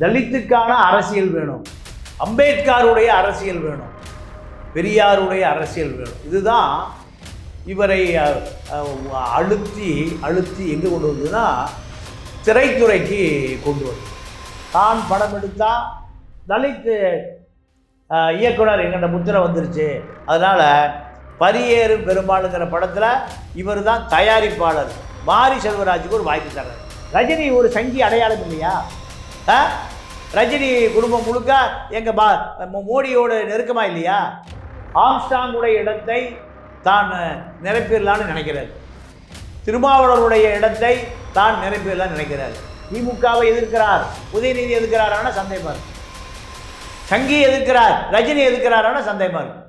தலித்துக்கான அரசியல் வேணும், அம்பேத்கருடைய அரசியல் வேணும், பெரியாருடைய அரசியல் வேணும். இதுதான் இவரை அழுத்தி அழுத்தி எங்கே கொண்டு வந்ததுன்னா திரைத்துறைக்கு கொண்டு வந்து தான் படம் எடுத்தால் தலித் இயக்குனர் எங்கிட்ட முத்திரை வந்துருச்சு, அதனால் பரியேறும் பெரும்பாலுங்கிற படத்தில் இவர் தான் தயாரிப்பாளர். மாரி செல்வராஜுக்கு ஒரு வாய்ப்பு தர்றாரு. ரஜினி ஒரு சங்கி அடையாளம் இல்லையா? ரஜினி குடும்பம் முழுக்க எங்கள் மோடியோட நெருக்கமாக இல்லையா? ஆம்ஸ்டாங்குடைய இடத்தை தான் நிரப்பிடலான்னு நினைக்கிறார். திருமாவளவருடைய இடத்தை தான் நிரப்பிடலான்னு நினைக்கிறார். திமுகவை எதிர்க்கிறார், உதயநிதி எதிர்க்கிறாரான சந்தேகமாக இருக்கு. சங்கி எதிர்க்கிறார், ரஜினி எதிர்க்கிறாரான சந்தேகமாக இருக்கு.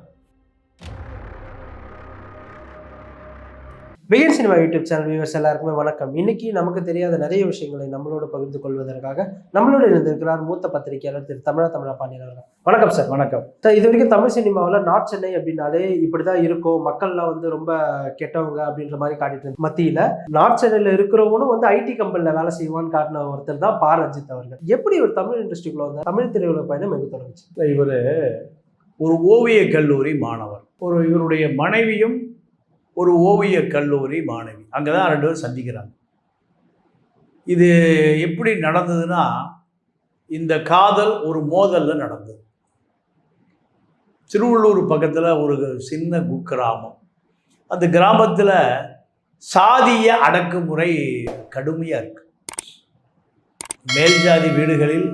Bigil cinema YouTube channel viewers எல்லாருக்குமே வணக்கம். இன்னைக்கு நமக்கு தெரியாத நிறைய விஷயங்களை நம்மளோட பகிர்ந்து கொள்வதற்காக நம்மளோட இருந்திருக்கிறார் மூத்த பத்திரிகையாளர் திரு தமிழா பாண்டியன் அவர்கள். வணக்கம் சார். வணக்கம் சார். இது வரைக்கும் தமிழ் சினிமாவில் நார்த் சென்னை அப்படின்னாலே இப்படிதான் இருக்கும், மக்கள்லாம் ரொம்ப கெட்டவங்க அப்படின்ற மாதிரி காட்டிட்டு மத்தியில நார்த் சென்னையில இருக்கிறவங்களும் ஐடி கம்பெனில வேலை செய்வான்னு காட்டின ஒருத்தர் தான் பா ரஞ்சித் அவர்கள். எப்படி ஒரு தமிழ் இண்டஸ்ட்ரிக்குள்ள வந்தார்? தமிழ் திரையுலக பயணம் எங்க தொடங்குச்சு? இவர் ஒரு ஓவிய கல்லூரி மாணவர். இவருடைய மனைவியும் ஒரு ஓவிய கல்லூரி மாணவி. அங்கே தான் ரெண்டு பேரும் சந்திக்கிறாங்க. இது எப்படி நடந்ததுன்னா, இந்த காதல் ஒரு மோதலில் நடந்தது. திருவள்ளூர் பக்கத்தில் ஒரு சின்ன குக்கிராமம். அந்த கிராமத்தில் சாதிய அடக்குமுறை கடுமையாக இருக்கு. மேல் ஜாதி வீடுகளில்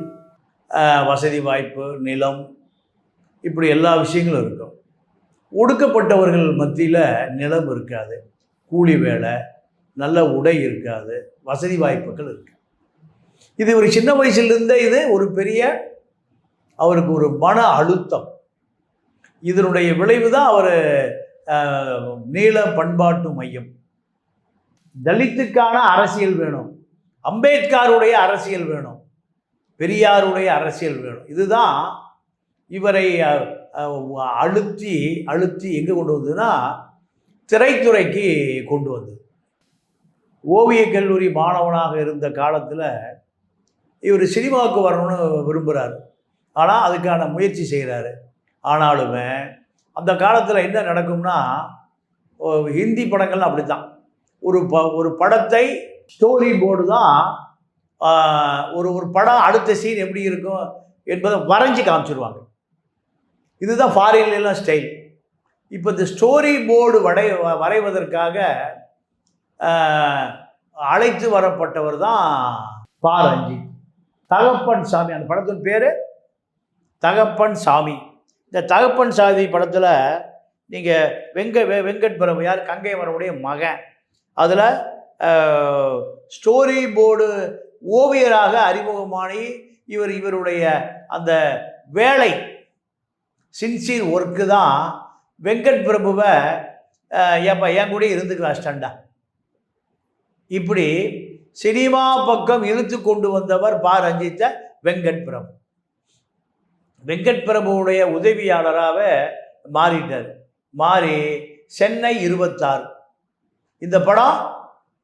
வசதி வாய்ப்பு, நிலம், இப்படி எல்லா விஷயங்களும் இருக்கும். ஒடுக்கப்பட்டவர்கள் மத்தியில் நிலம் இருக்காது, கூலி வேலை, நல்ல உடை இருக்காது, வசதி வாய்ப்புகள் இருக்கு. இது ஒரு சின்ன வயசுலேருந்தே இது ஒரு பெரிய அவருக்கு ஒரு மன அழுத்தம். இதனுடைய விளைவு தான் அவர் நீல பண்பாட்டு மையம். தலித்துக்கான அரசியல் வேணும், அம்பேத்கருடைய அரசியல் வேணும், பெரியாருடைய அரசியல் வேணும். இதுதான் இவரை அழுத்தி அழுத்தி எங்கே கொண்டு வந்ததுன்னா திரைத்துறைக்கு கொண்டு வந்தது. ஓவிய கல்லூரி மாணவனாக இருந்த காலத்தில் இவர் சினிமாவுக்கு வரணும்னு விரும்புகிறார். ஆனால் அதுக்கான முயற்சி செய்கிறாரு. ஆனாலுமே அந்த காலத்தில் என்ன நடக்கும்னா, ஹிந்தி படங்கள்லாம் அப்படி தான். ஒரு படத்தை ஸ்டோரி போர்டு தான் ஒரு படம் அடுத்த சீன் எப்படி இருக்கும் என்பதை வரைஞ்சி காமிச்சிருவாங்க. இதுதான் ஃபாரின்லாம் ஸ்டைல். இப்போ இந்த ஸ்டோரி போர்டு வரைவதற்காக அழைத்து வரப்பட்டவர் தான் பா ரஞ்சித். தகப்பன் சாமி, அந்த படத்தின் பேர் தகப்பன் சாமி. இந்த தகப்பன் சாமி படத்தில் நீங்கள் வெங்கட் பிரபு யார், கங்கை வரவுடைய மகன், அதில் ஸ்டோரி போர்டு ஓவியராக அறிமுகமானி இவருடைய அந்த வேலை சின்சியர் ஒர்க்கு தான் வெங்கட் பிரபுவை என் கூட இருந்துக்கலாம் ஸ்டண்டா. இப்படி சினிமா பக்கம் இழுத்து கொண்டு வந்தவர் பா ரஞ்சித்தை வெங்கட் பிரபு. வெங்கட் பிரபுவுடைய உதவியாளராக மாறிட்டார். மாறி சென்னை 26 இந்த படம்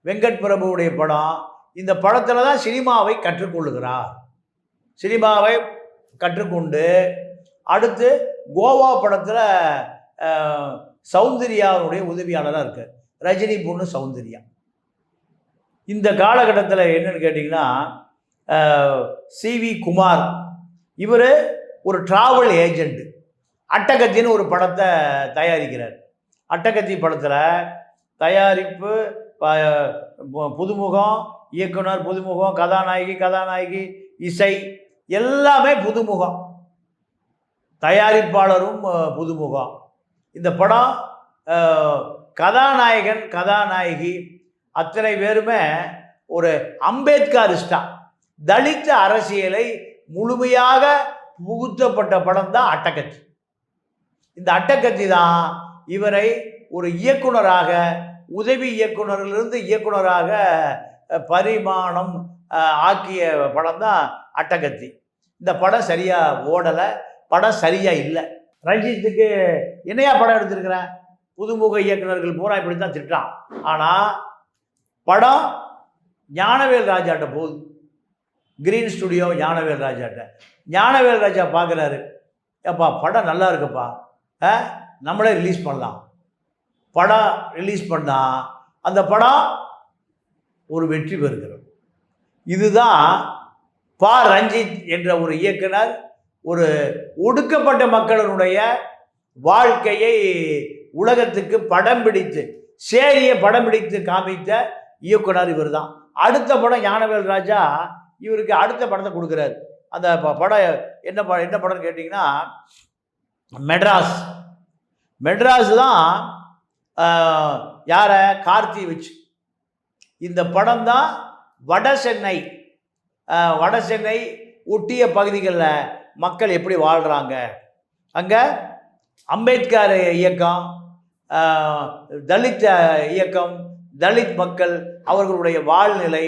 வெங்கட் பிரபுவுடைய படம். இந்த படத்தில் தான் சினிமாவை கற்றுக்கொள்ளுகிறார். சினிமாவை கற்றுக்கொண்டு அடுத்து கோவா படத்தில் சௌந்தர்யாவுடைய உதவியாளராக இருக்கார். ரஜினி பொண்ணு சௌந்தர்யா. இந்த காலகட்டத்தில் என்னன்னு கேட்டிங்கன்னா, CV குமார் இவர் ஒரு டிராவல் ஏஜெண்ட். அட்டகத்தின்னு ஒரு படத்தை தயாரிக்கிறார். அட்டகத்தி படத்தில் தயாரிப்பு, புதுமுகம், இயக்குனர் புதுமுகம், கதாநாயகி, இசை எல்லாமே புதுமுகம், தயாரிப்பாளரும் புதுமுகம். இந்த படம் கதாநாயகன் கதாநாயகி அத்தனை பேருமே ஒரு அம்பேத்கரிஸ்டா, தலித்த அரசியலை முழுமையாக புகுத்தப்பட்ட படம் தான் அட்டகத்தி. இந்த அட்டகத்தி தான் இவரை ஒரு இயக்குனராக, உதவி இயக்குனரிலிருந்து இயக்குனராக பரிமாணம் ஆக்கிய படம் தான் அட்டகத்தி. இந்த படம் சரியாக ஓடலை, படம் சரியாக இல்லை. ரஞ்சித்துக்கு என்னையா படம் எடுத்திருக்கிறேன், புதுமுக இயக்குநர்கள் பூரா இப்படி தான் திட்டான். ஆனால் படம் ஞானவேல் ராஜாட்ட போகுது. கிரீன் ஸ்டுடியோ ஞானவேல் ராஜாட்ட. ஞானவேல் ராஜா பார்க்குறாரு, ஏப்பா படம் நல்லா இருக்குப்பா, நம்மளே ரிலீஸ் பண்ணலாம். படம் ரிலீஸ் பண்ணால் அந்த படம் ஒரு வெற்றி பெறுகிறது. இதுதான் பா ரஞ்சித் என்ற ஒரு இயக்குனர் ஒரு ஒடுக்கப்பட்ட மக்களினுடைய வாழ்க்கையை உலகத்துக்கு படம் பிடித்து சேரிய படம் பிடித்து காமித்த இயக்குனர் இவர் தான். அடுத்த படம் ஞானவேல் ராஜா இவருக்கு அடுத்த படத்தை கொடுக்குறாரு. அந்த படம் என்ன படம்னு கேட்டிங்கன்னா மெட்ராஸ் தான். யாரை? கார்த்தி வச்சு. இந்த படம் தான் வட சென்னை ஒட்டிய பகுதிகளில் மக்கள் எப்படி வாழ்கிறாங்க, அங்கே அம்பேத்கர் இயக்கம், தலித் இயக்கம், தலித் மக்கள் அவர்களுடைய வாழ்நிலை,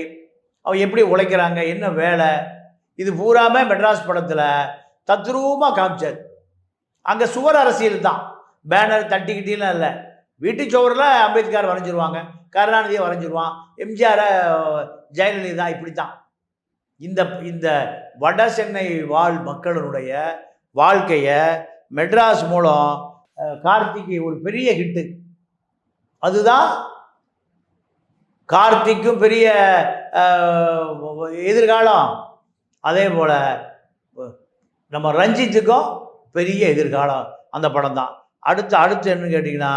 அவங்க எப்படி உழைக்கிறாங்க, என்ன வேலை, இது பூராமல் மெட்ராஸ் படத்தில் தத்ரூபமாக காமிச்சார். அங்கே சுவர் அரசியல் தான், பேனர் தட்டிக்கிட்டலாம் இல்லை. வீட்டு சோறில் அம்பேத்கர் வரைஞ்சிருவாங்க, கருணாநிதியை வரைஞ்சிருவான், எம்ஜிஆரை, ஜெயலலிதா, இப்படி தான். இந்த வட சென்னை வாழ் மக்களினுடைய வாழ்க்கையை மெட்ராஸ் மூலம் கார்த்திக்கு ஒரு பெரிய ஹிட்டு. அதுதான் கார்த்திக்கும் பெரிய எதிர்காலம், அதே போல் நம்ம ரஞ்சித்துக்கும் பெரிய எதிர்காலம் அந்த படம் தான். அடுத்து என்னன்னு கேட்டிங்கன்னா,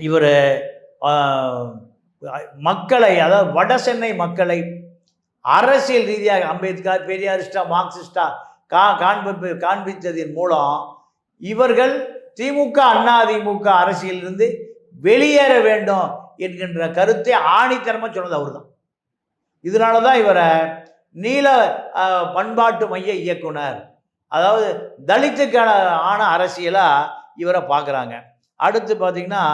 இவர் மக்களை, அதாவது வட சென்னை மக்களை அரசியல் ரீதியாக அம்பேத்கர், பெரியாரிஸ்டா, மார்க்சிஸ்டா காண்பித்ததின் மூலம் இவர்கள் திமுக அதிமுக அரசியலிருந்து வெளியேற வேண்டும் என்கின்ற கருத்தை ஆணித்தரமாக சொன்னது அவர் தான். இதனால தான் இவரை நீல பண்பாட்டு மைய இயக்குனர், அதாவது தலித்துக்கான அரசியலாக இவரை பார்க்குறாங்க. அடுத்து பார்த்திங்கன்னா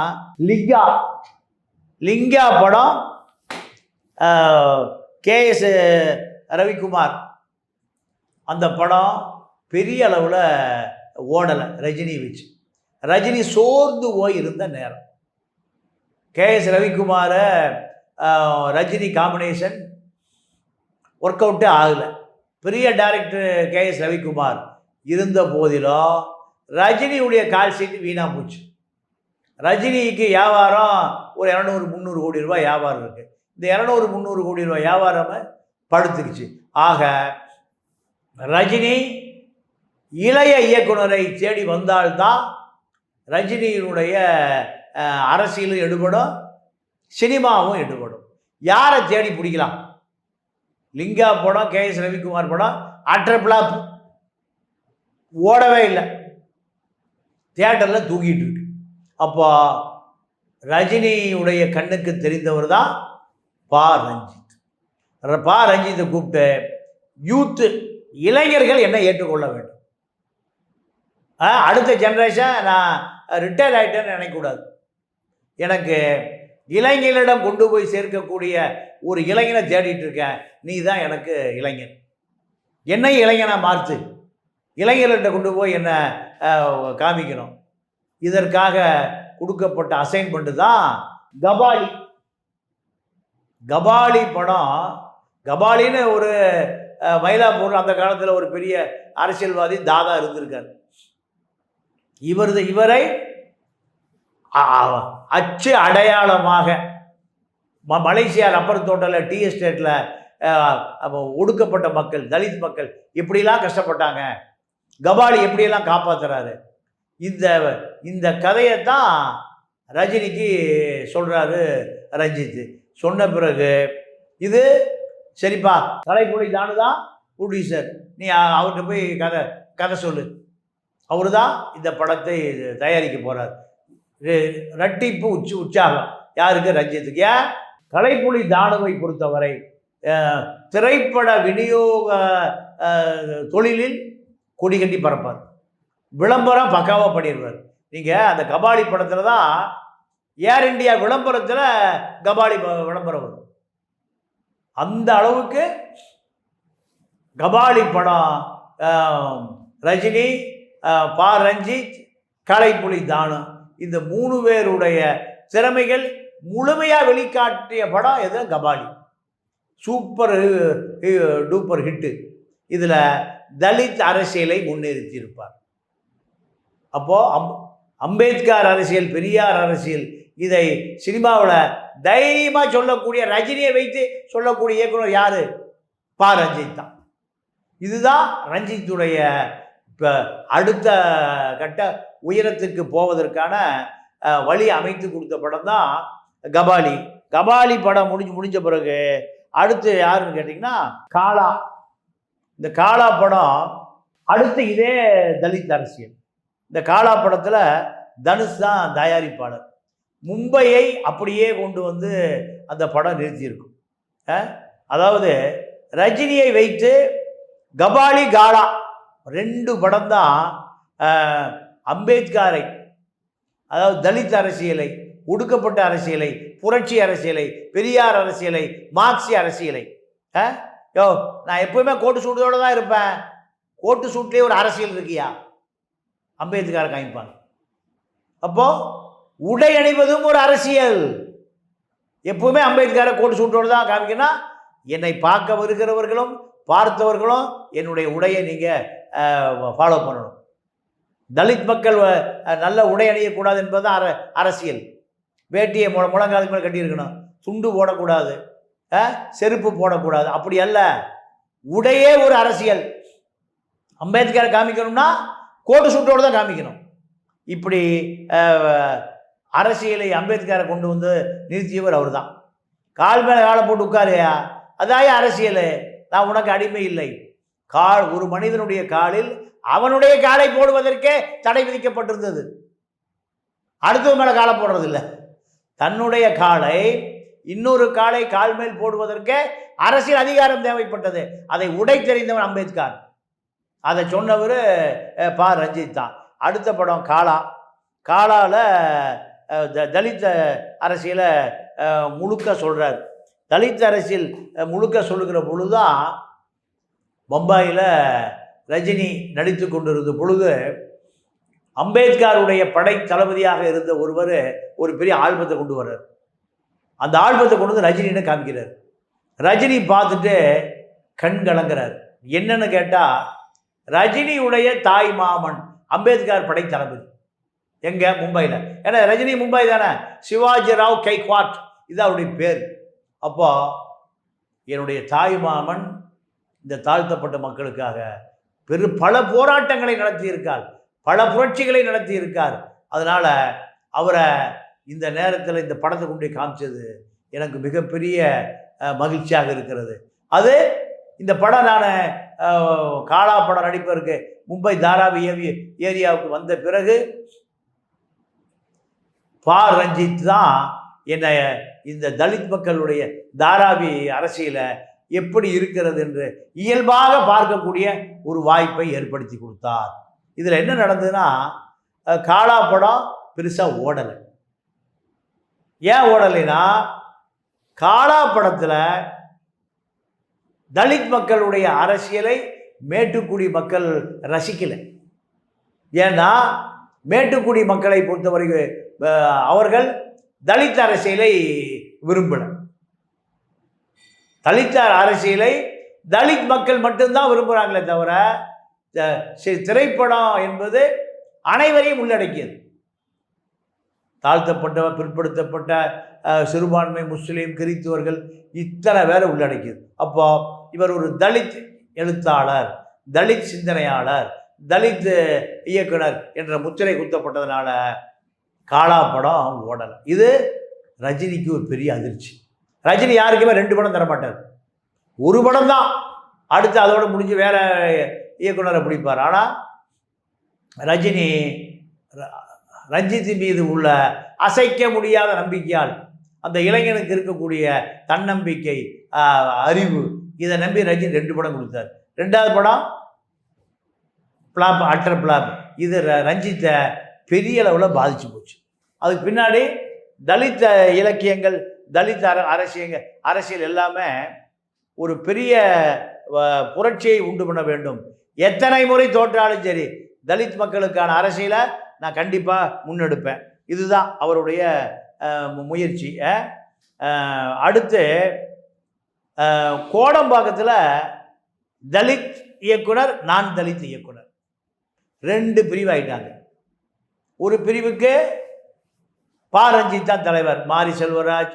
லிங்கா படம், KS ரவிக்குமார். அந்த படம் பெரிய அளவில் ஓடலை ரஜினி வச்சு. ரஜினி சோர்ந்து போய் இருந்த நேரம். KS ரவிக்குமாரை ரஜினி காம்பினேஷன் ஒர்க் அவுட்டே ஆகலை. பெரிய டைரக்டர் KS ரவிக்குமார் இருந்த போதிலும் ரஜினியுடைய கால் சீட்டு வீணாக போச்சு. ரஜினிக்கு வியாபாரம் ஒரு 200-300 கோடி ரூபாய் வியாபாரம் இருக்குது. இந்த 200-300 கோடி ரூபாய் வியாபாரமே படுத்துக்குச்சு. ஆக ரஜினி இளைய இயக்குனரை தேடி வந்தால்தான் ரஜினியினுடைய அரசியலும் எடுபடும், சினிமாவும் எடுபடும். யாரை தேடி பிடிக்கலாம்? லிங்கா படம், KS ரவிக்குமார் படம் அட்ரப்ளாப், ஓடவே இல்லை, தியேட்டரில் தூங்கிட்டு இருக்கு. அப்போ ரஜினியுடைய கண்ணுக்கு தெரிந்தவர் தான் பா ரஞ்சித். பா ரஞ்சித்தை கூப்பிட்டு யூத்து இளைஞர்கள் என்ன ஏற்றுக்கொள்ள வேண்டும். அடுத்த ஜென்ரேஷன் நான் ரிட்டையர் ஆகிட்டேன்னு நினைக்கக்கூடாது. எனக்கு இளைஞர்களிடம் கொண்டு போய் சேர்க்கக்கூடிய ஒரு இளைஞனை தேடிட்டு இருக்கேன், நீ தான் எனக்கு இளைஞன், என்னை இளைஞனாக மாற்று, இளைஞர்கிட்ட கொண்டு போய் என்ன காமிக்கணும். இதற்காக கொடுக்கப்பட்ட அசைன்மெண்ட் தான் கபாலி படம். கபாலின்னு ஒரு மயிலாப்பூர் அந்த காலத்தில் ஒரு பெரிய அரசியல்வாதி தாதா இருந்திருக்கார். இவரை அச்சு அடையாளமாக மலேசியா ரப்பர் தோட்டத்தில், டீ எஸ்டேட்டில் ஒடுக்கப்பட்ட மக்கள், தலித் மக்கள் எப்படிலாம் கஷ்டப்பட்டாங்க, கபாலி எப்படியெல்லாம் காப்பாற்றுறாரு, இந்த கதையை தான் ரஜினிக்கு சொல்கிறாரு ரஞ்சித். சொன்ன பிறகு இது சரிப்பா, கலைப்புலி தானுதான் ப்ரொடியூசர், நீ அவர்கிட்ட போய் கதை சொல்லு. அவர் தான் இந்த படத்தை தயாரிக்க போகிறார். ரட்டிப்பு உற்சாகம் யாருக்கு? ரஞ்சித்துக்கு. ஏன்? கலைப்புலி தானுவை பொறுத்தவரை திரைப்பட விநியோக தொழிலில் கொடி கட்டி பறப்பார், விளம்பரம் பக்காவாக பண்ணிடுவார். நீங்கள் அந்த கபாலி படத்தில் தான் ஏர் இண்டியா விளம்பரத்தில் கபாலி விளம்பரம் வரும். அந்த அளவுக்கு கபாலி படம் ரஜினி, பா ரஞ்சித், கலைப்புலி தானு, இந்த 3 பேருடைய திறமைகள் முழுமையாக வெளிக்காட்டிய படம் எது? கபாலி. Super duper hit. இதில் தலித் அரசியலை முன்னிறுத்தியிருப்பார். அப்போது அம்பேத்கர் அரசியல், பெரியார் அரசியல், இதை சினிமாவில் தைரியமாக சொல்லக்கூடிய, ரஜினியை வைத்து சொல்லக்கூடிய இயக்குனர் யார்? பா. ரஞ்சித் தான். இதுதான் ரஞ்சித்துடைய இப்போ அடுத்த கட்ட உயரத்துக்கு போவதற்கான வழி அமைத்து கொடுத்த படம் தான் கபாலி. கபாலி படம் முடிஞ்ச பிறகு அடுத்து யாருன்னு கேட்டிங்கன்னா காலா. இந்த காலா படம் அடுத்து இதே தலித் அரசியல். இந்த காலா படத்தில் தனுஷ் தான் தயாரிப்பாளர். மும்பையை அப்படியே கொண்டு வந்து அந்த படம் நிறுத்தியிருக்கும். அதாவது ரஜினியை வைத்து கபாலி, காலா 2 படம் தான் அம்பேத்கரை, அதாவது தலித் அரசியலை, ஒடுக்கப்பட்ட அரசியலை, புரட்சி அரசியலை, பெரியார் அரசியலை, மார்க்சிய அரசியலை. நான் எப்பவுமே கோட்டு சூட்டோடு தான் இருப்பேன். கோட்டு சூட்லேயே ஒரு அரசியல் இருக்கியா? அம்பேத்கரை காமிப்பாங்க. அப்போது உடை அணிவதும் ஒரு அரசியல். எப்பவுமே அம்பேத்கரை கோட்டு சூட்டோடு தான் காமிக்கணும். என்னை பார்க்க வருகிறவர்களும் பார்த்தவர்களும் என்னுடைய உடையை நீங்கள் ஃபாலோ பண்ணணும். தலித் மக்கள் நல்ல உடை அணியக்கூடாது என்பது தான் அரசியல். வேட்டியை முழங்காலுக்கு மேலே கட்டியிருக்கணும், துண்டு போடக்கூடாது, செருப்பு போடக்கூடாது. அப்படி அல்ல, உடையே ஒரு அரசியல். அம்பேத்கரை காமிக்கணும்னா கோட்டு சூட்டோடு தான் காமிக்கணும். இப்படி அரசியலை அம்பேத்கரை கொண்டு வந்து நிறுத்தியவர் அவர் தான். கால் மேலே காலை போட்டு உட்காரையா, அதாய அரசியல். நான் உனக்கு அடிமை இல்லை. ஒரு மனிதனுடைய காலில் அவனுடைய காலை போடுவதற்கே தடை விதிக்கப்பட்டிருந்தது. அடுத்தவங்க மேலே காலை போடுறதில்லை. தன்னுடைய காலை இன்னொரு காலை கால் மேல் போடுவதற்கே அரசியல் அதிகாரம் தேவைப்பட்டது. அதை உடை தெரிந்தவன் அம்பேத்கர். அதை சொன்னவர் பா. ரஞ்சித் தான். அடுத்த படம் காலா. காலாவில் தலித் அரசியலை முழுக்க சொல்கிறார். தலித் அரசியல் முழுக்க சொல்லுகிற பொழுதுதான் பம்பாயில் ரஜினி நடித்து கொண்டிருந்த பொழுது அம்பேத்கருடைய படை தளபதியாக இருந்த ஒருவர் ஒரு பெரிய ஆல்பத்தை கொண்டு வர்றார். அந்த ஆல்பத்தை கொண்டு வந்து ரஜினின்னு காமிக்கிறார். ரஜினி பார்த்துட்டு கண் கலங்குறார். என்னன்னு கேட்டால், ரஜினியுடைய தாய் மாமன் அம்பேத்கர் படை தளபதி எங்கே? மும்பையில். ஏன்னா ரஜினி மும்பை தானே. சிவாஜி ராவ் கைக்வாட் இது அவருடைய பேர். அப்போ என்னுடைய தாய் மாமன் இந்த தாழ்த்தப்பட்ட மக்களுக்காக பல போராட்டங்களை நடத்தியிருக்கார், பல புரட்சிகளை நடத்தியிருக்கார். அதனால் அவரை இந்த நேரத்தில் இந்த படத்தை கொண்டு காமிச்சது எனக்கு மிகப்பெரிய மகிழ்ச்சியாக இருக்கிறது. அது இந்த படம் நான் காலா படம் நடிப்பதற்கு மும்பை தாராவி ஏரியாவுக்கு வந்த பிறகு பா. ரஞ்சித் தான் என்னை இந்த தலித் மக்களுடைய தாராவி அரசியலை எப்படி இருக்கிறது என்று இயல்பாக பார்க்கக்கூடிய ஒரு வாய்ப்பை ஏற்படுத்தி கொடுத்தார். இதில் என்ன நடந்ததுன்னா, காலா படம் பெருசாக ஓடலை. ஏன் ஓடலைன்னா, காலா படத்தில் தலித் மக்களுடைய அரசியலை மேட்டுக்குடி மக்கள் ரசிக்கலை. ஏன்னா மேட்டுக்குடி மக்களை பொறுத்தவரைக்கும் அவர்கள் தலித் அரசியலை விரும்பல. தலித் அரசியலை தலித் மக்கள் மட்டும்தான் விரும்புகிறாங்களே தவிர திரைப்படம் என்பது அனைவரையும் உள்ளடக்கியது. தாழ்த்தப்பட்ட, பிற்படுத்தப்பட்ட, சிறுபான்மை, முஸ்லீம், கிறிஸ்துவர்கள் இத்தனை பேரை உள்ளடக்கியது. அப்போ இவர் ஒரு தலித் எழுத்தாளர், தலித் சிந்தனையாளர், தலித் இயக்குனர் என்ற முத்திரை குத்தப்பட்டதுனால காலா படம் ஓடலை. இது ரஜினிக்கு ஒரு பெரிய அதிர்ச்சி. ரஜினி யாருக்குமே 2 படம் தரமாட்டார், ஒரு படம் தான். அடுத்து அதோடு முடிஞ்சு வேற இயக்குனரை பிடிப்பார். ஆனால் ரஞ்சித் மீது உள்ள அசைக்க முடியாத நம்பிக்கையால், அந்த இளைஞனுக்கு இருக்கக்கூடிய தன்னம்பிக்கை, அறிவு, இதை நம்பி ரஜினி 2 படம் கொடுத்தார். 2வது படம் பிளாப், அட்டர் பிளாப். இது ரஞ்சித்தை பெரிய அளவில் பாதிச்சு போச்சு. அதுக்கு பின்னாடி தலித் இலக்கியங்கள், தலித் அரசியல் எல்லாமே ஒரு பெரிய புரட்சியை உண்டு பண்ண வேண்டும். எத்தனை முறை தோற்றாலும் சரி தலித் மக்களுக்கான அரசியலை நான் கண்டிப்பாக முன்னெடுப்பேன். இதுதான் அவருடைய முயற்சி. அடுத்து கோடம்பாக்கத்தில் தலித் இயக்குனர், நான் தலித் இயக்குனர் 2 பிரிவாயிட்டாங்க. ஒரு பிரிவுக்கு ரஞ்சித் தான் தலைவர். மாரி செல்வராஜ்,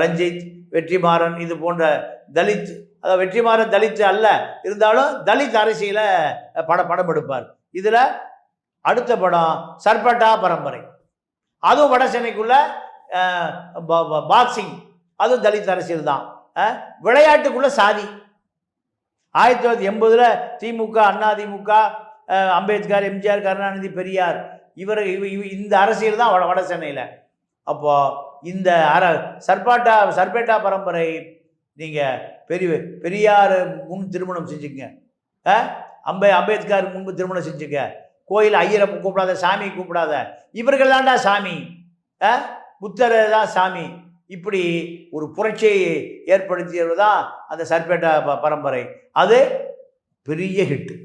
ரஞ்சித், வெற்றிமாறன், இது போன்ற தலித், அதாவது வெற்றிமாறன் தலித் அல்ல, இருந்தாலும் தலித் அரசியலை படம் எடுப்பார். இதில் அடுத்த படம் சர்பட்டா பரம்பரை, அதுவும் வட சென்னைக்குள்ள பாக்ஸிங், அதுவும் தலித் அரசியல் தான். விளையாட்டுக்குள்ள சாதி 1980 திமுக, அதிமுக, அம்பேத்கர், எம்ஜிஆர், கருணாநிதி, பெரியார், இந்த அரசியல் தான் வட சென்னையில். அப்போ இந்த சர்பேட்டா பரம்பரை நீங்கள் பெரியார் முன் திருமணம் செஞ்சுங்க, அம்பேத்கர் முன்பு திருமணம் செஞ்சுங்க, கோயில் ஐயரை கூப்பிடாத, சாமி கூப்பிடாத, இவர்கள் தான்டா சாமி, புத்தர் தான் சாமி, இப்படி ஒரு புரட்சியை ஏற்படுத்தியது தான் அந்த சர்பேட்டா பரம்பரை. அது பெரிய ஹிட்டு.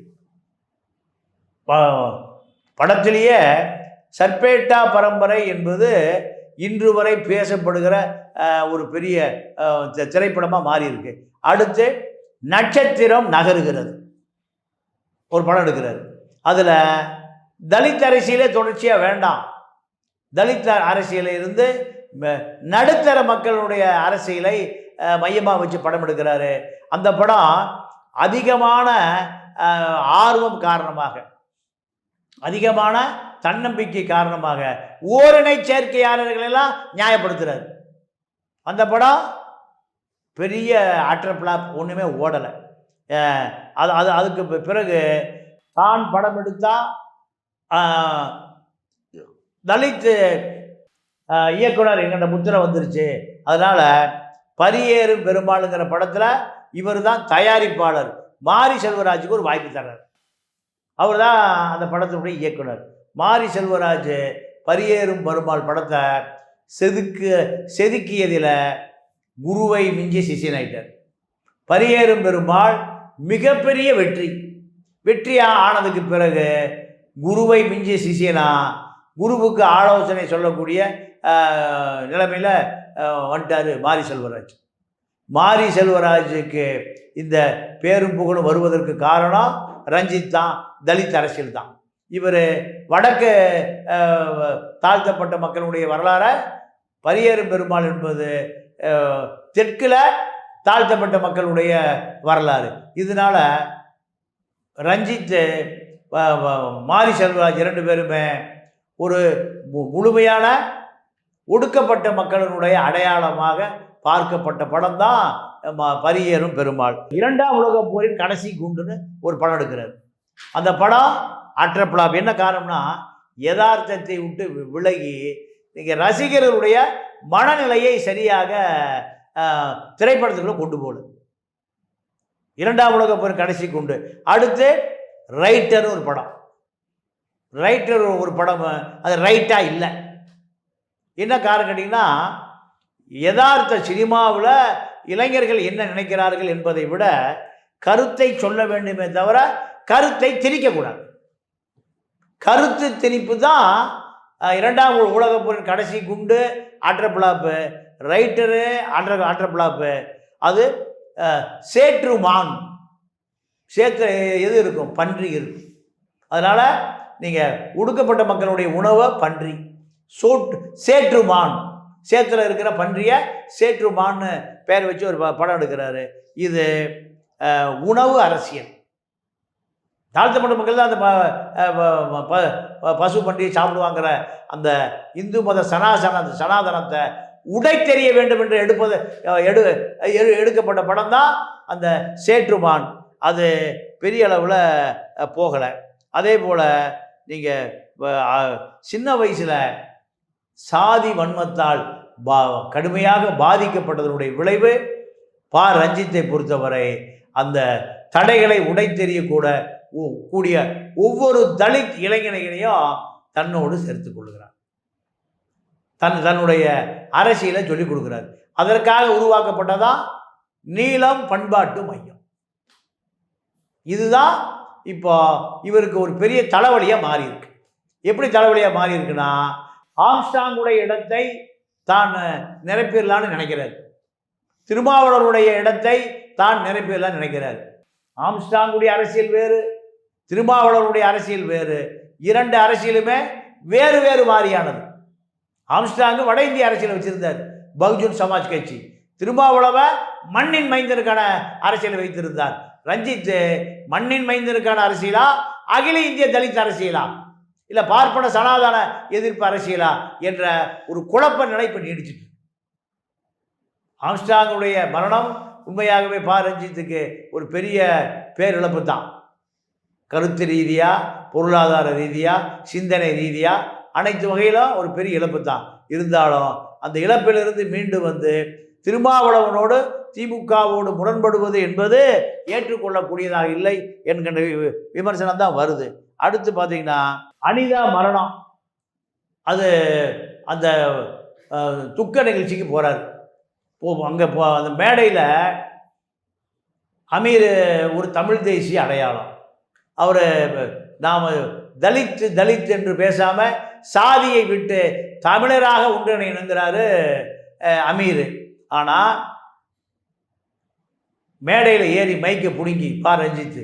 படத்திலேயே சர்பேட்டா பரம்பரை என்பது இன்று வரை பேசப்படுகிற ஒரு பெரிய திரைப்படமாக மாறி இருக்கு. அடுத்து நட்சத்திரம் நகருகிறது ஒரு படம் எடுக்கிறார். அதில் தலித் அரசியலே தொடர்ச்சியாக வேண்டாம், தலித் அரசியலில் இருந்து நடுத்தர மக்களுடைய அரசியலை மையமாக வச்சு படம் எடுக்கிறாரு. அந்த படம் அதிகமான ஆர்வம் காரணமாக, அதிகமான தன்னம்பிக்கை காரணமாக ஓரினை சேர்க்கையாளர்களெல்லாம் நியாயப்படுத்துறாரு. அந்த படம் பெரிய அட்டர் பிளாப், ஒன்றுமே ஓடலை. அதுக்கு பிறகு தான் படம் எடுத்தா தலித் இயக்குனர் என்கிட்ட முத்திரை வந்துருச்சு, அதனால் பரியேறும் பெருமாளுங்கிற படத்தில் இவர் தான் தயாரிப்பாளர். மாரி செல்வராஜுக்கு ஒரு வாய்ப்பு தர்றார். அவர் தான் அந்த படத்தினுடைய இயக்குனர். மாரி செல்வராஜ் பரியேறும் பெருமாள் படத்தை செதுக்கியதில் குருவை மிஞ்சி சிஷியனாயிட்டார். பரியேறும் பெருமாள் மிகப்பெரிய வெற்றியாக ஆனதுக்கு பிறகு குருவை மிஞ்சி சிஷியனா, குருவுக்கு ஆலோசனை சொல்லக்கூடிய நிலைமையில் வந்துட்டார் மாரி செல்வராஜ். மாரி செல்வராஜுக்கு இந்த பேரும் புகழும் வருவதற்கு காரணம் ரஞ்சித் தான், தலித் அரசியல் தான். இவர் வடக்கு தாழ்த்தப்பட்ட மக்களுடைய வரலாறை, பரியேறும் பெருமாள் என்பது தெற்கில் தாழ்த்தப்பட்ட மக்களுடைய வரலாறு. இதனால் ரஞ்சித், மாரி செல்வராஜ் 2 பேருமே ஒரு முழுமையான ஒடுக்கப்பட்ட மக்களினுடைய அடையாளமாக பார்க்கப்பட்ட படம் தான் பரியேறும் பெருமாள். 2ஆம் உலகப் போரின் கடைசி குண்டுன்னு ஒரு படம் எடுக்கிறார். அந்த படம் அட்டர் பிளாப். என்ன காரணம்னா, யதார்த்தத்தை விட்டு விலகி நீங்கள் ரசிகர்களுடைய மனநிலையை சரியாக திரைப்படத்துக்குள்ள கொண்டு போகல. 2ஆம் உலகப் போரின் கடைசி குண்டு. அடுத்து ரைட்டர் ஒரு படம். ரைட்டர் ஒரு படம், அது ரைட்டாக இல்லை. என்ன காரணம் கேட்டிங்கன்னா, யதார்த்த சினிமாவில் இளைஞர்கள் என்ன நினைக்கிறார்கள் என்பதை விட கருத்தை சொல்ல வேண்டுமே தவிர கருத்தை திணிக்கக்கூடாது. கருத்து திணிப்பு தான் 2ஆம் உலகப் போரின் கடைசி குண்டு, utter flop. Writer utter flop. அது சேற்று மான், சேற்று எது இருக்கும், பன்றி இருக்கும். அதனால் நீங்கள் ஒடுக்கப்பட்ட மக்களுடைய உணவை பன்றி, சேற்று மான், சேத்துல இருக்கிற பன்றியை சேற்று மான்னு பேர் வச்சு ஒரு படம் எடுக்கிறாரு. இது உணவு அரசியல். தாழ்த்தப்பட்ட மக்கள் தான் அந்த பசு பன்றியை சாப்பிடுவாங்கிற அந்த இந்து மத சனாதனத்தை உடைத்தெறிய வேண்டும் என்று எடுக்கப்பட்ட படம் தான் அந்த சேற்றுமான். அது பெரிய அளவில் போகலை. அதே போல் நீங்கள் சின்ன வயசில் சாதி வன்மத்தால் கடுமையாக பாதிக்கப்பட்டதனுடைய விளைவு ரஞ்சித்தை பொறுத்தவரை அந்த தடைகளை உடைத்தெறியக்கூடிய ஒவ்வொரு தலித் இளைஞனையும் தன்னோடு சேர்த்து கொள்கிறார். தன்னுடைய அரசியலை சொல்லிக் கொடுக்கிறார். அதற்காக உருவாக்கப்பட்டதான் நீலம் பண்பாட்டு மையம். இதுதான் இப்போ இவருக்கு ஒரு பெரிய தலைவலியாக மாறி இருக்கு. எப்படி தலைவலியாக மாறி இருக்குன்னா, ஆம்ஸ்டாங்குடைய இடத்தை தான் நிரப்பிடலான்னு நினைக்கிறார். திருமாவளவருடைய இடத்தை தான் நிரப்பியெல்லாம் நினைக்கிறார். ஆம்ஸ்ட்ராங்குடைய அரசியல் வேறு, திருமாவளவருடைய அரசியல் வேறு. இரண்டு அரசியலுமே வேறு வேறு வாரியானது. ஆம்ஸ்ட்ராங்கு வட இந்திய அரசியலை வச்சிருந்தார், பகுஜன் சமாஜ் கட்சி. திருமாவளவ மண்ணின் மைந்தனுக்கான அரசியலை வைத்திருந்தார். ரஞ்சித் மண்ணின் மைந்தனுக்கான அரசியலா, அகில இந்திய தலித் அரசியலா, இல்லை பார்ப்பன சனாதன எதிர்ப்பு அரசியலா என்ற ஒரு குழப்ப நிலைப்பு நீடிச்சிட்டு. ஆம்ஸ்ட்ராங்குடைய மரணம் உண்மையாகவே ரஞ்சித்துக்கு ஒரு பெரிய பேரிழப்பு தான். கருத்து ரீதியாக, பொருளாதார ரீதியாக, சிந்தனை ரீதியாக அனைத்து வகையிலும் ஒரு பெரிய இழப்பு தான். இருந்தாலும் அந்த இழப்பிலிருந்து மீண்டு வந்து திருமாவளவனோடு திமுகவோடு முரண்படுவது என்பது ஏற்றுக்கொள்ளக்கூடியதாக இல்லை என்கின்ற விமர்சனம் தான் வருது. அடுத்து பார்த்தீங்கன்னா அனிதா மரணம், அது அந்த துக்க நிகழ்ச்சிக்கு போகிறார். அங்கே அந்த மேடையில் அமீர் ஒரு தமிழ் தேசிய அடையாளம். அவர் நாம் தலித் தலித் என்று பேசாமல் சாதியை விட்டு தமிழராக ஒன்றிணைங்கிறாரு அமீர். ஆனால் மேடையில் ஏறி மைக்கை பிடுங்கி ரஞ்சித்து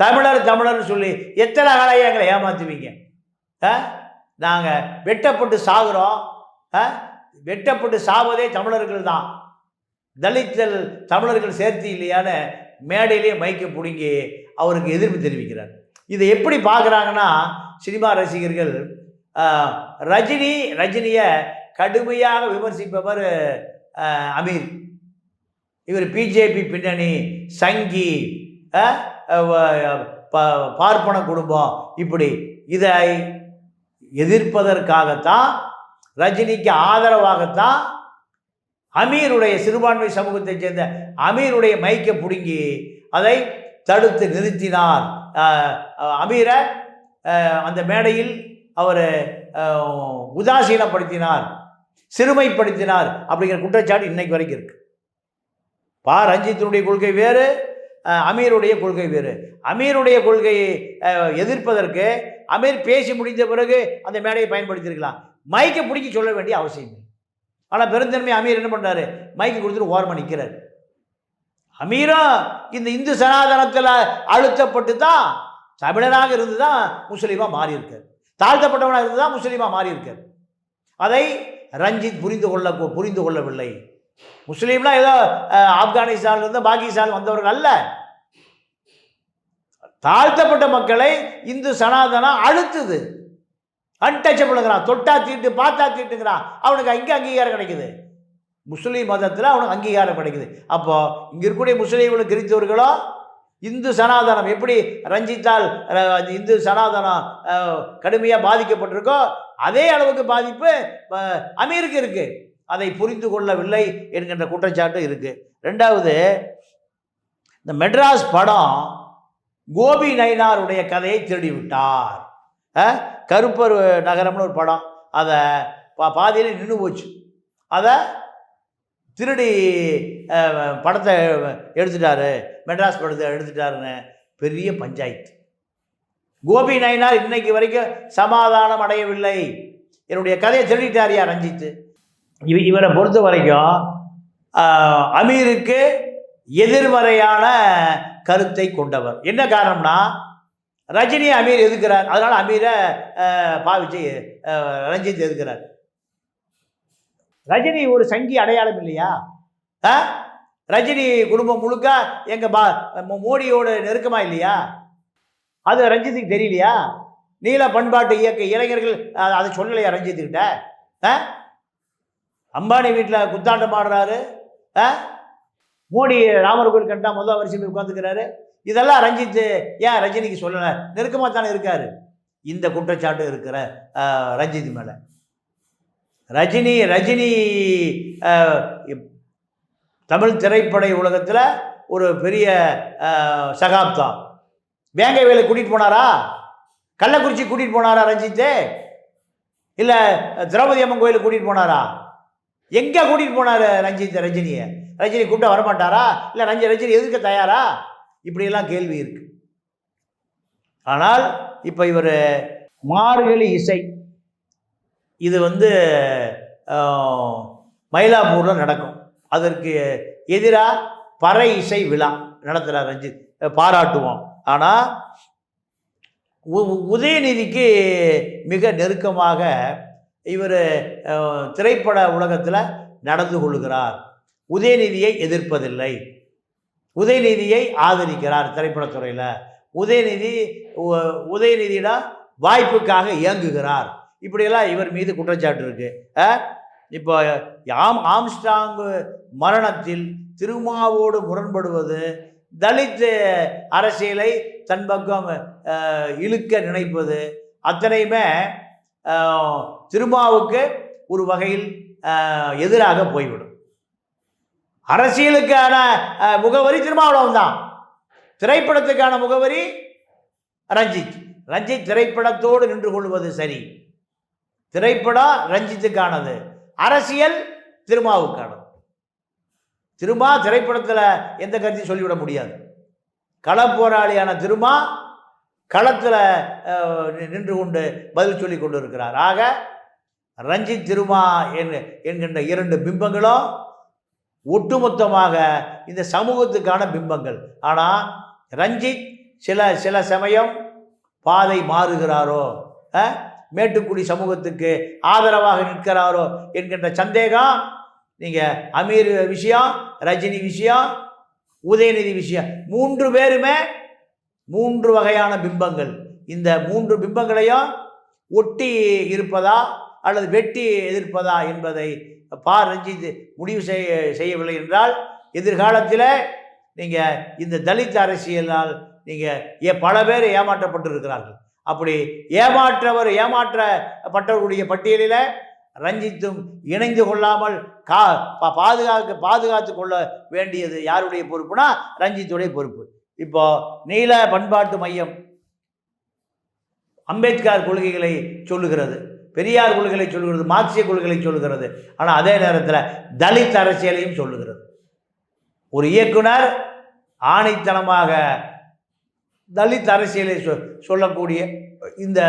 தமிழர் தமிழர்னு சொல்லி எத்தனை காலையை எங்களை ஏமாற்றுவீங்க? நாங்கள் வெட்டப்பட்டு சாகுறோம், வெட்டப்பட்டு சாவதே தமிழர்கள் தான், தலித்தல் தமிழர்கள் சேர்த்து இல்லையான்னு மேடையிலே மைக்கை பிடுங்கி அவருக்கு எதிர்ப்பு தெரிவிக்கிறார். இதை எப்படி பார்க்குறாங்கன்னா சினிமா ரசிகர்கள், ரஜினியை கடுமையாக விமர்சிப்பவர் அமீர். இவர் பிஜேபி பின்னணி, சங்கி, பார்ப்பன குடும்பம், இப்படி இதை எதிர்ப்பதற்காகத்தான், ரஜினிக்கு ஆதரவாகத்தான் அமீருடைய சிறுபான்மை சமூகத்தைச் சேர்ந்த அமீருடைய மைக்கை பிடுங்கி அதை தடுத்து நிறுத்தினார். அமீரை அந்த மேடையில் அவர் உதாசீனப்படுத்தினார், சிறுமைப்படுத்தினார் அப்படிங்கிற குற்றச்சாட்டு இன்னைக்கு வரைக்கும் இருக்கு. ரஞ்சித்தினுடைய கொள்கை வேறு, அமீருடைய கொள்கை வேறு. அமீருடைய கொள்கையை எதிர்ப்பதற்கு அமீர் பேசி முடிந்த பிறகு அந்த மேடையை பயன்படுத்தியிருக்கலாம், மைக்கை பிடிக்கி சொல்ல வேண்டிய அவசியம் இல்லை. ஆனால் பெருந்தன்மை அமீர் என்ன பண்ணுறாரு, மைக்கு கொடுத்துட்டு ஓரமாக நிற்கிறார். அமீரும் இந்த இந்து சனாதனத்தில் அழுத்தப்பட்டு தான் தமிழராக இருந்து தான் முஸ்லீமாக மாறியிருக்கார், தாழ்த்தப்பட்டவனாக இருந்து தான் முஸ்லீமாக மாறியிருக்கார். அதை ரஞ்சித் புரிந்து கொள்ளவில்லை. முஸ்லீம்லாம் ஏதோ ஆப்கானிஸ்தான்லேருந்து பாகிஸ்தான் வந்தவர்கள் அல்ல, தாழ்த்தப்பட்ட மக்களை இந்து சனாதனம் அழுத்துது. அன்டச்சபிள்ங்கிறான், தொட்டா தீட்டு பார்த்தா தீட்டுங்கிறான். அவனுக்கு அங்கே அங்கீகாரம் கிடைக்குது, முஸ்லீம் மதத்தில் அவனுக்கு அங்கீகாரம் கிடைக்குது. அப்போ இங்கே இருக்கக்கூடிய முஸ்லீம்களும் கிறிஸ்தவர்களோ இந்து சனாதனம் எப்படி ரஞ்சித்தால் இந்து சனாதனம் கடுமையாக பாதிக்கப்பட்டிருக்கோ அதே அளவுக்கு பாதிப்பு அமீருக்கு இருக்கு. அதை புரிந்து கொள்ளவில்லை என்கின்ற குற்றச்சாட்டு இருக்கு. ரெண்டாவது, இந்த மெட்ராஸ் படம் கோபி நயினாருடைய கதையை திருடிவிட்டார். கருப்பர் நகரம்னு ஒரு படம், அதை பாதியில் நின்று போச்சு. அதை திருடி படத்தை எடுத்துட்டாரு, மெட்ராஸ் படத்தை எடுத்துட்டாருன்னு பெரிய பஞ்சாயத்து. கோபி நயினார் இன்னைக்கு வரைக்கும் சமாதானம் அடையவில்லை. என்னுடைய கதையை திருடிட்டாரியா ரஞ்சித்து. இவரை பொறுத்த வரைக்கும் அமீருக்கு எதிர்மறையான கருத்தை கொண்டவர். என்ன காரணம்னா, ரஜினியை அமீர் எதிர்க்கிறார், அதனால் அமீரை பாவிச்சு ரஞ்சித் எதிர்க்கிறார். ரஜினி ஒரு சங்கி அடையாளம் இல்லையா? ரஜினி குடும்பம் முழுக்க எங்கள் மோடியோட நெருக்கமாக இல்லையா? அது ரஞ்சித்துக்கு தெரியலையா? நீல பண்பாட்டு இயக்க இளைஞர்கள் அதை சொல்லலையா ரஞ்சித்துக்கிட்ட? அம்பானி வீட்டில் குத்தாட்டம் ஆடுறாரு, மோடி ராமர் கோயில் கண்டா முதல் வரிசையில் உட்காந்துக்கிறாரு. இதெல்லாம் ரஞ்சித்து ஏன் ரஜினிக்கு சொல்லலை? நெருக்கமாக தானே இருக்காரு. இந்த குற்றச்சாட்டு இருக்கிற ரஞ்சித் மேலே. ரஜினி தமிழ் திரைப்பட உலகத்தில் ஒரு பெரிய சகாப்தம். வேங்கை வேலை கூட்டிகிட்டு போனாரா? கள்ளக்குறிச்சி கூட்டிகிட்டு போனாரா ரஞ்சித்து? இல்லை திரௌபதி அம்மன் கோயிலுக்கு கூட்டிகிட்டு போனாரா? எங்கே கூட்டிகிட்டு போனார் ரஜினியை? ரஜினி கூப்பிட்டா வரமாட்டாரா? இல்லை ரஜினி எதிர்க்க தயாரா? இப்படியெல்லாம் கேள்வி இருக்கு. ஆனால் இப்போ இவர் மார்கழி இசை, இது மயிலாப்பூரில் நடக்கும். அதற்கு எதிராக பறை இசை விழா நடத்துகிறார் ரஞ்சித், பாராட்டுவோம். ஆனால் உதயநிதிக்கு மிக நெருக்கமாக இவர் திரைப்பட உலகத்தில் நடந்து கொள்கிறார். உதயநிதியை எதிர்ப்பதில்லை, உதயநிதியை ஆதரிக்கிறார் திரைப்படத்துறையில். உதயநிதியிடம் வாய்ப்புக்காக இயங்குகிறார். இப்படியெல்லாம் இவர் மீது குற்றச்சாட்டு இருக்கு. இப்போ ஆம்ஸ்ட்ராங் மரணத்தில் திருமாவோடு முரண்படுவது, தலித் அரசியலை தன் பக்கம் இழுக்க நினைப்பது, அத்தனையுமே திருமாவுக்கு ஒரு வகையில் எதிராக போய்விடும். அரசியலுக்கான முகவரி திருமாவளவன் தான், திரைப்படத்துக்கான முகவரி ரஞ்சித். ரஞ்சித் திரைப்படத்தோடு நின்று கொள்வது சரி, திரைப்படம் ரஞ்சித்துக்கானது, அரசியல் திருமாவுக்கானது. திருமா திரைப்படத்தில் எந்த கருத்தையும் சொல்லிவிட முடியாது. களப்போராளியான திருமா களத்தில் நின்று கொண்டு பதில் சொல்லி கொண்டு இருக்கிறார். ஆக ரஞ்சித் திருமா என்கின்ற இரண்டு பிம்பங்களும் ஒட்டுமொத்தமாக இந்த சமூகத்துக்கான பிம்பங்கள். ஆனால் ரஞ்சித் சில சமயம் பாதை மாறுகிறாரோ, மேட்டுக்குடி சமூகத்துக்கு ஆதரவாக நிற்கிறாரோ என்கின்ற சந்தேகம். நீங்கள் அமீர் விஷயம், ரஜினி விஷயம், உதயநிதி விஷயம், மூன்று பேருமே மூன்று வகையான பிம்பங்கள். இந்த மூன்று பிம்பங்களையும் ஒட்டி இருப்பதா அல்லது வெட்டி எதிர்ப்பதா என்பதை ரஞ்சித் முடிவு செய்யவில்லை என்றால் எதிர்காலத்தில் நீங்கள் இந்த தலித் அரசியலால் நீங்கள் பல பேர் ஏமாற்றப்பட்டிருக்கிறார்கள். அப்படி ஏமாற்றப்பட்டவர்களுடைய பட்டியலில் ரஞ்சித்தும் இணைந்து கொள்ளாமல் பாதுகாத்து கொள்ள வேண்டியது யாருடைய பொறுப்புனா ரஞ்சித்துடைய பொறுப்பு. இப்போ நீல பண்பாட்டு மையம் அம்பேத்கர் கொள்கைகளை சொல்லுகிறது, பெரியார் கொள்கைகளை சொல்லுகிறது, மார்க்சிய கொள்கைகளை சொல்லுகிறது. ஆனால் அதே நேரத்தில் தலித் அரசியலையும் சொல்லுகிறது. ஒரு இயக்குனர் ஆணித்தனமாக தலித் அரசியலை சொல்லக்கூடிய இந்த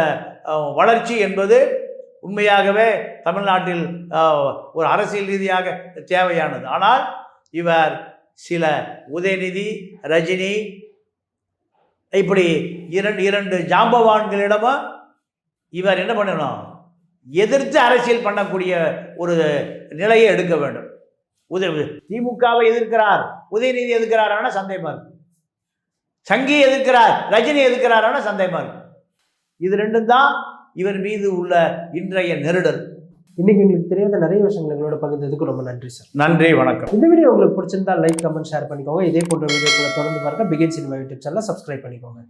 வளர்ச்சி என்பது உண்மையாகவே தமிழ்நாட்டில் ஒரு அரசியல் ரீதியாக தேவையானது. ஆனால் இவர் சில உதயநிதி, ரஜினி இப்படி இரண்டு ஜாம்பவான்களிடமும் இவர் என்ன பண்ணணும், எதிர்த்து அரசியல் பண்ணக்கூடிய ஒரு நிலையை எடுக்க வேண்டும். திமுகவை எதிர்க்கிறார், உதயநிதி எதிர்க்கிறாரான சந்தேகமா இருக்கு. சங்கி எதிர்க்கிறார், ரஜினி எதிர்க்கிறாரான சந்தேகமா இருக்கு. இது ரெண்டும் தான் இவர் மீது உள்ள இன்றைய நெருடல். இன்னைக்கு எங்களுக்கு தெரியாத நிறைய விஷயங்கள் எங்களோட பகிர்ந்ததுக்கு ரொம்ப நன்றி சார். நன்றி, வணக்கம். இந்த வீடியோ உங்களுக்கு பிடிச்சிருந்தா லைக், கமெண்ட், ஷேர் பண்ணிக்கோங்க. இதே போன்ற வீடியோக்களை தொடர்ந்து பாருங்க. பிகின் சினிமா யூடியூப் சேனலை சப்ஸ்கிரைப் பண்ணிக்கோங்க.